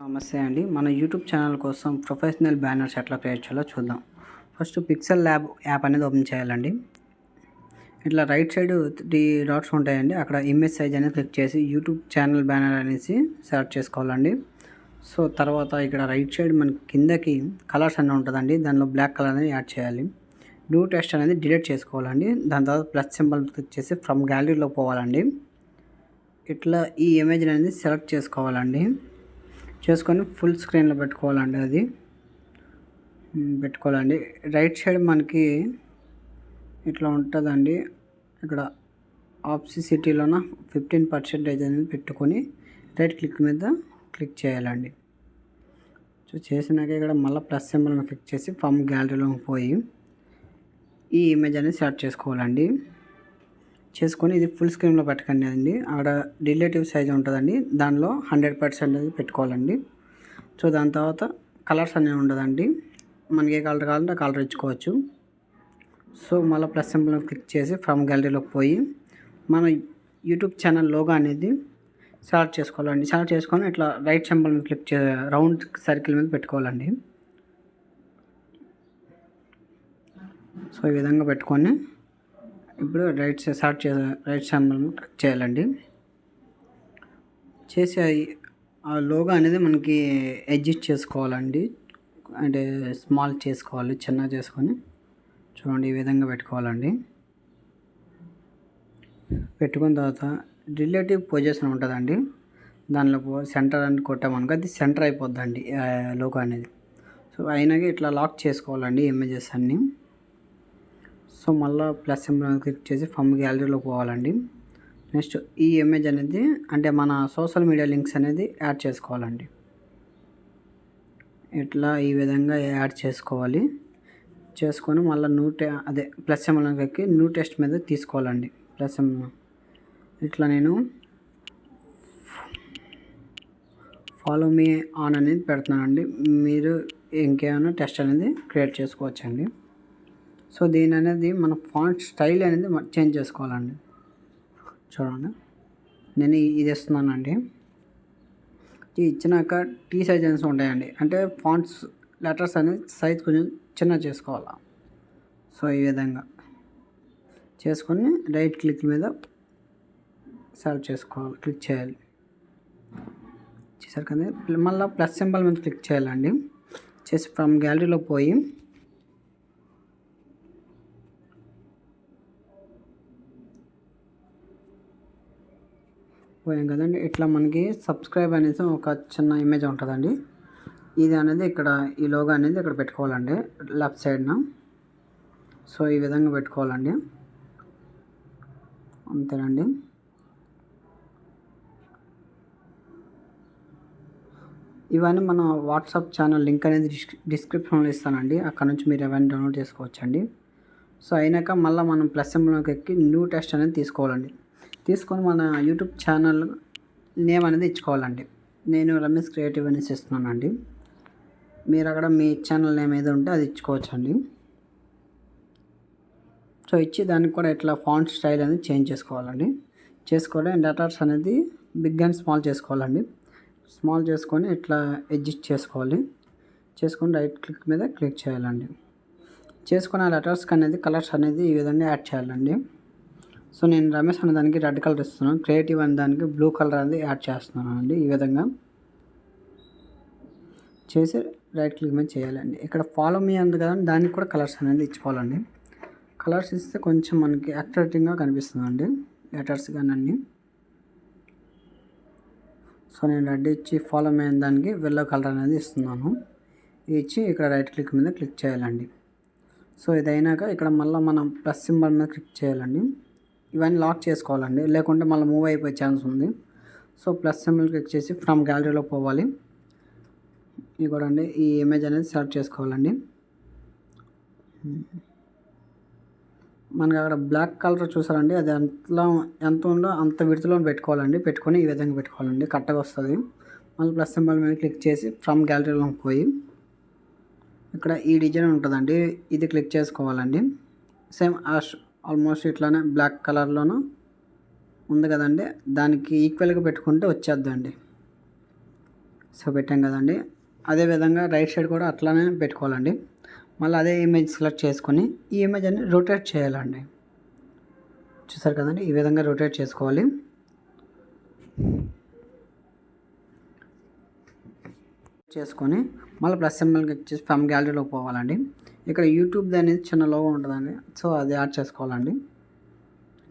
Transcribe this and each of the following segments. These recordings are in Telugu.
నమస్తే అండి. మన యూట్యూబ్ ఛానల్ కోసం ప్రొఫెషనల్ బ్యానర్స్ ఎట్లా క్రియేట్ చేయాలో చూద్దాం. ఫస్ట్ పిక్సెల్ ల్యాబ్ యాప్ అనేది ఓపెన్ చేయాలండి. ఇట్లా రైట్ సైడ్ 3 డాట్స్ ఉంటాయండి. అక్కడ ఇమేజ్ సైజ్ అనేది క్లిక్ చేసి యూట్యూబ్ ఛానల్ బ్యానర్ అనేసి సెలెక్ట్ చేసుకోవాలండి. సో తర్వాత ఇక్కడ రైట్ సైడ్ మనకి కిందకి కలర్స్ అన్నీ ఉంటుందండి. దానిలో బ్లాక్ కలర్ అనేది యాడ్ చేయాలి. న్యూ టెక్స్ట్ అనేది డిలీట్ చేసుకోవాలండి. దాని తర్వాత ప్లస్ సింబల్ క్లిక్ చేసి ఫ్రమ్ గ్యాలరీలోకి పోవాలండి. ఇట్లా ఈ ఇమేజ్ అనేది సెలెక్ట్ చేసుకోవాలండి. చేసుకొని ఫుల్ స్క్రీన్లో పెట్టుకోవాలండి. అది పెట్టుకోవాలండి. రైట్ సైడ్ మనకి ఇట్లా ఉంటుందండి. ఇక్కడ ఆప్సిసిటీలోన 15% అనేది పెట్టుకొని రైట్ క్లిక్ మీద క్లిక్ చేయాలండి. సో చేసినాక ఇక్కడ మళ్ళీ ప్లస్ సింబల్ క్లిక్ చేసి ఫ్రమ్ గ్యాలరీలోకి పోయి ఈ ఇమేజ్ అనేది సెలెక్ట్ చేసుకోవాలండి. చేసుకొని ఇది ఫుల్ స్క్రీన్లో పెట్టకండి అండి. అక్కడ రిలేటివ్ సైజ్ ఉంటుందండి. దానిలో 100% అనేది పెట్టుకోవాలండి. సో దాని తర్వాత కలర్స్ అనేవి ఉండదండి. మనకి ఏ కలర్ కావాలంటే ఆ కలర్ ఇచ్చుకోవచ్చు. సో మళ్ళీ ప్లస్ సింబల్ క్లిక్ చేసి ఫ్రమ్ గ్యాలరీలోకి పోయి మన యూట్యూబ్ ఛానల్ లోగో అనేది సెలెక్ట్ చేసుకోవాలండి. సెలెక్ట్ చేసుకొని ఇట్లా right symbol click round circle మీద పెట్టుకోవాలండి. సో ఈ విధంగా పెట్టుకొని ఇప్పుడు రైట్ సింబల్ క్లిక్ చేయాలండి. చేసి ఆ లోగో అనేది మనకి అడ్జస్ట్ చేసుకోవాలండి. అంటే స్మాల్ చేసుకోవాలి, చిన్నగా చేసుకొని చూడండి ఈ విధంగా పెట్టుకోవాలండి. పెట్టుకున్న తర్వాత రిలేటివ్ పొజిషన్ ఉంటుందండి. దానిలో సెంటర్ అని కొట్టామనుకో అది సెంటర్ అయిపోద్దండి లోగో అనేది. సో అయినాక ఇట్లా లాక్ చేసుకోవాలండి ఇమేజెస్ అన్నీ. సో మళ్ళీ ప్లస్ సింబల్ క్లిక్ చేసి ఫ్రమ్ గ్యాలరీలోకి పోవాలండి. నెక్స్ట్ ఈ ఇమేజ్ అనేది అంటే మన సోషల్ మీడియా లింక్స్ అనేది యాడ్ చేసుకోవాలండి. ఇట్లా ఈ విధంగా యాడ్ చేసుకోవాలి. చేసుకొని మళ్ళీ అదే plus symbol click new text మీద తీసుకోవాలండి. ప్లస్ సింబల్ ఇట్లా నేను ఫాలో మీ ఆన్ అనేది పెడుతున్నానండి. మీరు ఇంకేమైనా టెక్స్ట్ అనేది క్రియేట్ చేసుకోవచ్చండి. సో దీని అనేది మన ఫాంట్ స్టైల్ అనేది చేంజ్ చేసుకోవాలండి. చూడండి నేను ఇది ఇస్తున్నానండి. ఇది ఇచ్చినాక టీ సైజ్ అనేసి ఉంటాయండి. అంటే ఫాంట్స్ లెటర్స్ అనేది సైజ్ కొంచెం చిన్న చేసుకోవాలి. సో ఈ విధంగా చేసుకొని రైట్ క్లిక్ మీద సెలెక్ట్ చేసుకోవాలి, క్లిక్ చేయాలి. చేశారు కదా. మళ్ళీ ప్లస్ సింబల్ మీద క్లిక్ చేయాలండి. చేసి ఫ్రమ్ గ్యాలరీలో పోయాం కదండి. ఇట్లా మనకి సబ్స్క్రైబ్ అనేసి ఒక చిన్న ఇమేజ్ ఉంటుందండి. ఇది అనేది ఇక్కడ ఈ లోగో అనేది ఇక్కడ పెట్టుకోవాలండి లెఫ్ట్ సైడ్న. సో ఈ విధంగా పెట్టుకోవాలండి. అంతేనండి. ఇవన్నీ మన వాట్సాప్ ఛానల్ లింక్ అనేది డిస్క్రిప్షన్లో ఇస్తానండి. అక్కడ నుంచి మీరు అవన్నీ డౌన్లోడ్ చేసుకోవచ్చండి. సో అయినాక మళ్ళీ మనం ప్లస్ సింబల్లోకి ఎక్కి న్యూ టెక్స్ట్ అనేది తీసుకోవాలండి. తీసుకొని మన యూట్యూబ్ ఛానల్ నేమ్ అనేది ఇచ్చుకోవాలండి. నేను రమేష్ క్రియేటివ్ అనేసి ఇస్తున్నానండి. మీరు అక్కడ మీ ఛానల్ నేమ్ ఏదో ఉంటే అది ఇచ్చుకోవచ్చండి. సో ఇచ్చి దానికి కూడా ఇట్లా ఫాంట్ స్టైల్ అనేది చేంజ్ చేసుకోవాలండి. చేసుకోవాలి. లెటర్స్ అనేది బిగ్ అండ్ స్మాల్ చేసుకోవాలండి. స్మాల్ చేసుకొని ఇట్లా అడ్జస్ట్ చేసుకోవాలి. చేసుకొని రైట్ క్లిక్ మీద క్లిక్ చేయాలండి. చేసుకున్న లెటర్స్కి అనేది కలర్స్ అనేది ఈ విధంగా యాడ్ చేయాలండి. సో నేను రమేష్ అనే దానికి రెడ్ కలర్ ఇస్తున్నాను. క్రియేటివ్ అనే దానికి బ్లూ కలర్ అనేది యాడ్ చేస్తున్నాను అండి. ఈ విధంగా చేసి రైట్ క్లిక్ మీద చేయాలండి. ఇక్కడ ఫాలో మీ ఉంది కదండి, దానికి కూడా కలర్స్ అనేది ఇచ్చుకోవాలండి. కలర్స్ ఇస్తే కొంచెం మనకి అట్రాక్టివ్గా కనిపిస్తుందండి లెటర్స్ కానీ అన్నీ. సో నేను రెడ్ ఇచ్చి ఫాలో మీ అనే దానికి వెల్లో కలర్ అనేది ఇస్తున్నాను. ఇచ్చి ఇక్కడ రైట్ క్లిక్ మీద క్లిక్ చేయాలండి. సో ఇది అయినాక ఇక్కడ మళ్ళీ మనం ప్లస్ సింబల్ మీద క్లిక్ చేయాలండి. ఇవన్నీ లాక్ చేసుకోవాలండి, లేకుంటే మళ్ళీ మూవ్ అయిపోయే ఛాన్స్ ఉంది. సో ప్లస్ సింబల్ క్లిక్ చేసి ఫ్రమ్ గ్యాలరీలో పోవాలి. ఇది కూడా అండి ఈ ఇమేజ్ అనేది సెలెక్ట్ చేసుకోవాలండి. మనకి అక్కడ బ్లాక్ కలర్ చూసారండి, అది ఎంత ఉందో అంత విడతలో పెట్టుకోవాలండి. పెట్టుకొని ఈ విధంగా పెట్టుకోవాలండి, కరెక్ట్గా వస్తుంది. మళ్ళీ ప్లస్ సింబల్ మీద క్లిక్ చేసి ఫ్రమ్ గ్యాలరీలో పోయి ఇక్కడ ఈ డిజైన్ ఉంటుందండి, ఇది క్లిక్ చేసుకోవాలండి. సేమ్ ఆల్మోస్ట్ ఇట్లానే బ్లాక్ కలర్లోనూ ఉంది కదండి, దానికి ఈక్వల్గా పెట్టుకుంటే వచ్చేద్దండి. సో పెట్టాం కదండి. అదేవిధంగా రైట్ సైడ్ కూడా అట్లానే పెట్టుకోవాలండి. మళ్ళీ అదే ఇమేజ్ సెలెక్ట్ చేసుకొని ఈ ఇమేజ్ అని రొటేట్ చేయాలండి. చూసారు కదండి, ఈ విధంగా రొటేట్ చేసుకోవాలి. చేసుకొని మళ్ళీ ప్లస్ సింబల్ క్లిక్ చేసి ఫ్రమ్ గ్యాలరీలోకి పోవాలండి. ఇక్కడ యూట్యూబ్ అనేది చిన్న లోగో ఉంటుందండి, సో అది యాడ్ చేసుకోవాలండి.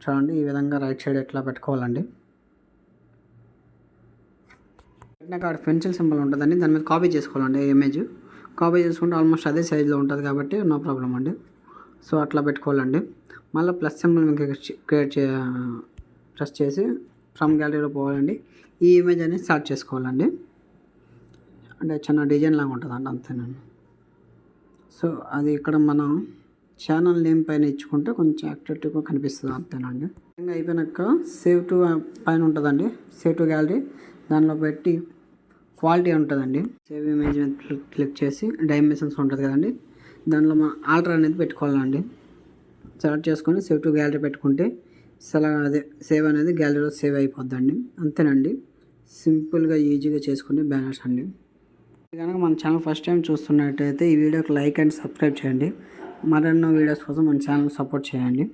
చూడండి ఈ విధంగా రైట్ సైడ్ ఎట్లా పెట్టుకోవాలండి. పెట్టినాక అక్కడ పెన్సిల్ సింబల్ ఉంటుందండి, దాని మీద కాపీ చేసుకోవాలండి. ఇమేజ్ కాపీ చేసుకుంటే ఆల్మోస్ట్ అదే సైజులో ఉంటుంది కాబట్టి నో ప్రాబ్లం అండి. సో అట్లా పెట్టుకోవాలండి. మళ్ళీ ప్లస్ సింబల్ ప్రెస్ చేసి ఫ్రమ్ గ్యాలరీలో పోవాలండి. ఈ ఇమేజ్ అనేది స్టార్ట్ చేసుకోవాలండి. అంటే చిన్న డిజైన్ లాగా ఉంటుందండి, అంతేనండి. సో అది ఇక్కడ మనం ఛానల్ నేమ్ పైన ఇచ్చుకుంటే కొంచెం అట్రాక్టివ్గా కనిపిస్తుంది, అంతేనండి. ఇంకా అయిపోయినాక సేవ్ టు పైన ఉంటుందండి, సేవ్ టు గ్యాలరీ, దానిలో పెట్టి క్వాలిటీ ఉంటుందండి. సేవ్ ఇమేజ్ మీద క్లిక్ చేసి డైమెన్షన్స్ ఉంటుంది కదండి, దానిలో మనం ఆల్టర్ అనేది పెట్టుకోవాలండి. సెలెక్ట్ చేసుకొని సేవ్ టు గ్యాలరీ పెట్టుకుంటే అదే సేవ్ అనేది గ్యాలరీలో సేవ్ అయిపోద్దండి, అంతేనండి. సింపుల్గా ఈజీగా చేసుకునే బ్యానర్స్ అండి. కనుక మన ఛానల్ ఫస్ట్ టైం చూస్తున్నట్టయితే ఈ వీడియోకి లైక్ అండ్ సబ్స్క్రైబ్ చేయండి. మరెన్నో వీడియోస్ కోసం మన ఛానల్ సపోర్ట్ చేయండి.